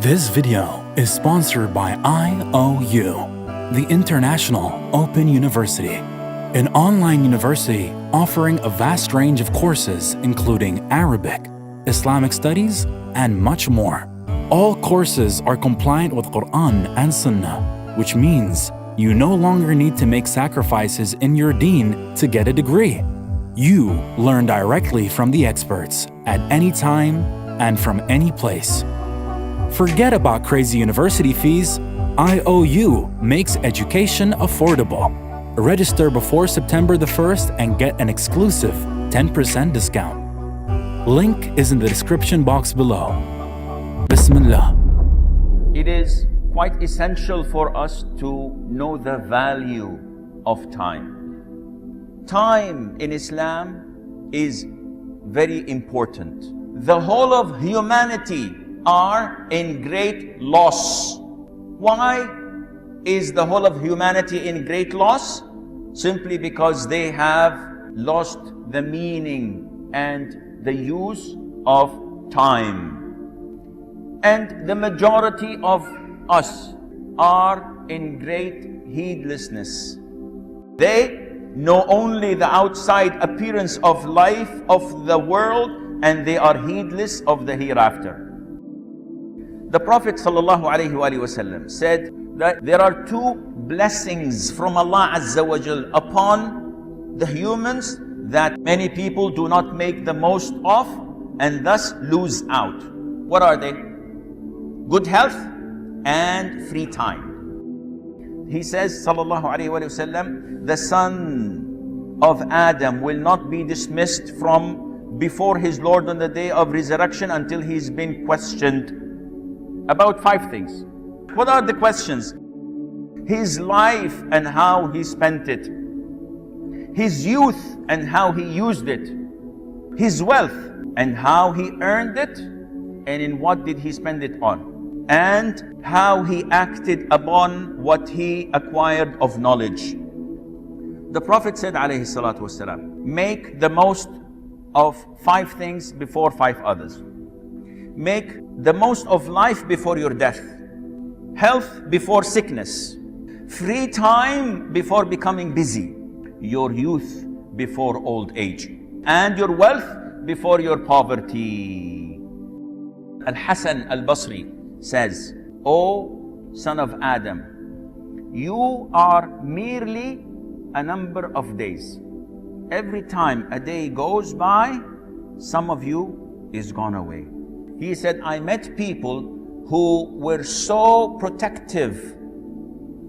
This video is sponsored by IOU, the International Open University, an online university offering a vast range of courses including Arabic, Islamic studies, and much more. All courses are compliant with Quran and Sunnah, which means you no longer need to make sacrifices in your deen to get a degree. You learn directly from the experts at any time and from any place. Forget about crazy university fees. IOU makes education affordable. Register before September the 1st and get an exclusive 10% discount. Link is in the description box below. Bismillah. It is quite essential for us to know the value of time. Time in Islam is very important. The whole of humanity are in great loss. Why is the whole of humanity in great loss? Simply because they have lost the meaning and the use of time. And the majority of us are in great heedlessness. They know only the outside appearance of life, of the world, and they are heedless of the hereafter. The Prophet ﷺ said that there are two blessings from Allah Azza wa Jal upon the humans that many people do not make the most of and thus lose out. What are they? Good health and free time. He says, ﷺ, the son of Adam will not be dismissed from before his Lord on the day of resurrection until he's been questioned about 5 things. What are the questions? His life and how he spent it. His youth and how he used it. His wealth and how he earned it, and in what did he spend it on. And how he acted upon what he acquired of knowledge. The Prophet said, ﷺ, make the most of 5 things before 5 others. Make the most of life before your death. Health before sickness. Free time before becoming busy. Your youth before old age. And your wealth before your poverty. Al-Hasan al-Basri says, O son of Adam, you are merely a number of days. Every time a day goes by, some of you is gone away. He said, I met people who were so protective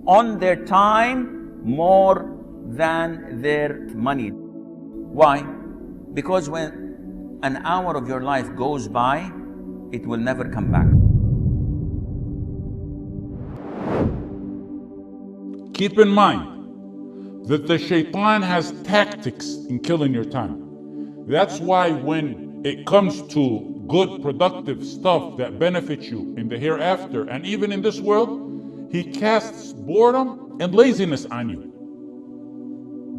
on their time more than their money. Why? Because when an hour of your life goes by, it will never come back. Keep in mind that the shaitan has tactics in killing your time. That's why when it comes to good, productive stuff that benefits you in the hereafter and even in this world, he casts boredom and laziness on you.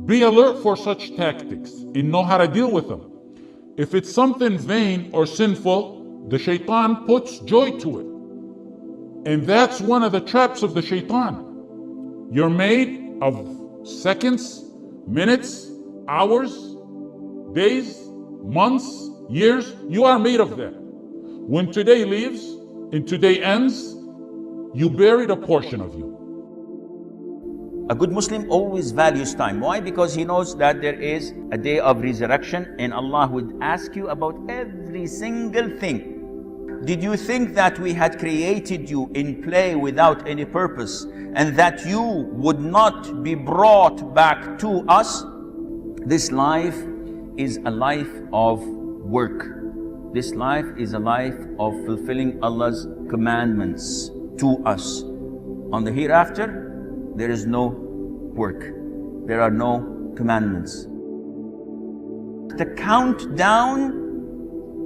Be alert for such tactics and know how to deal with them. If it's something vain or sinful, the shaitan puts joy to it. And that's one of the traps of the shaitan. You're made of seconds, minutes, hours, days, months, years. You are made of that. When today leaves and today ends, you buried a portion of you. A good Muslim always values time. Why? Because he knows that there is a day of resurrection and Allah would ask you about every single thing. Did you think that we had created you in play without any purpose and that you would not be brought back to us? This life is a life of work. This life is a life of fulfilling Allah's commandments to us. On the hereafter, there is no work. There are no commandments. The countdown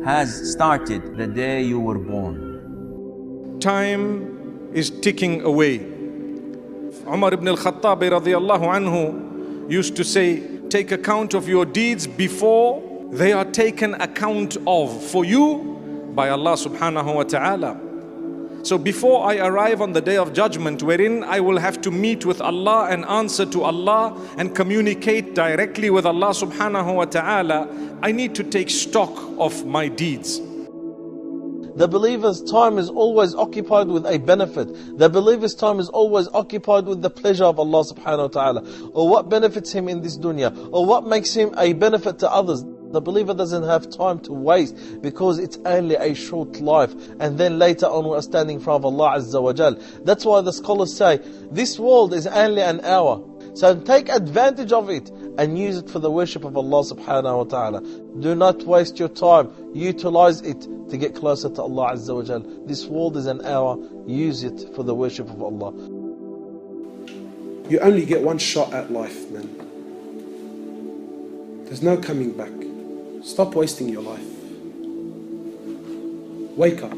has started the day you were born. Time is ticking away. Umar ibn al-Khattab radiyallahu anhu used to say, take account of your deeds before they are taken account of for you by Allah subhanahu wa ta'ala. So before I arrive on the day of judgment, wherein I will have to meet with Allah and answer to Allah and communicate directly with Allah subhanahu wa ta'ala, I need to take stock of my deeds. The believer's time is always occupied with a benefit. The believer's time is always occupied with the pleasure of Allah subhanahu wa ta'ala, or what benefits him in this dunya, or what makes him a benefit to others. The believer doesn't have time to waste, because it's only a short life, and then later on we are standing in front of Allah Azza wa Jal. That's why the scholars say, this world is only an hour. So take advantage of it and use it for the worship of Allah subhanahu wa ta'ala. Do not waste your time. Utilize it to get closer to Allah Azza wa Jal. This world is an hour. Use it for the worship of Allah. You only get one shot at life, man. There's no coming back. Stop wasting your life. Wake up.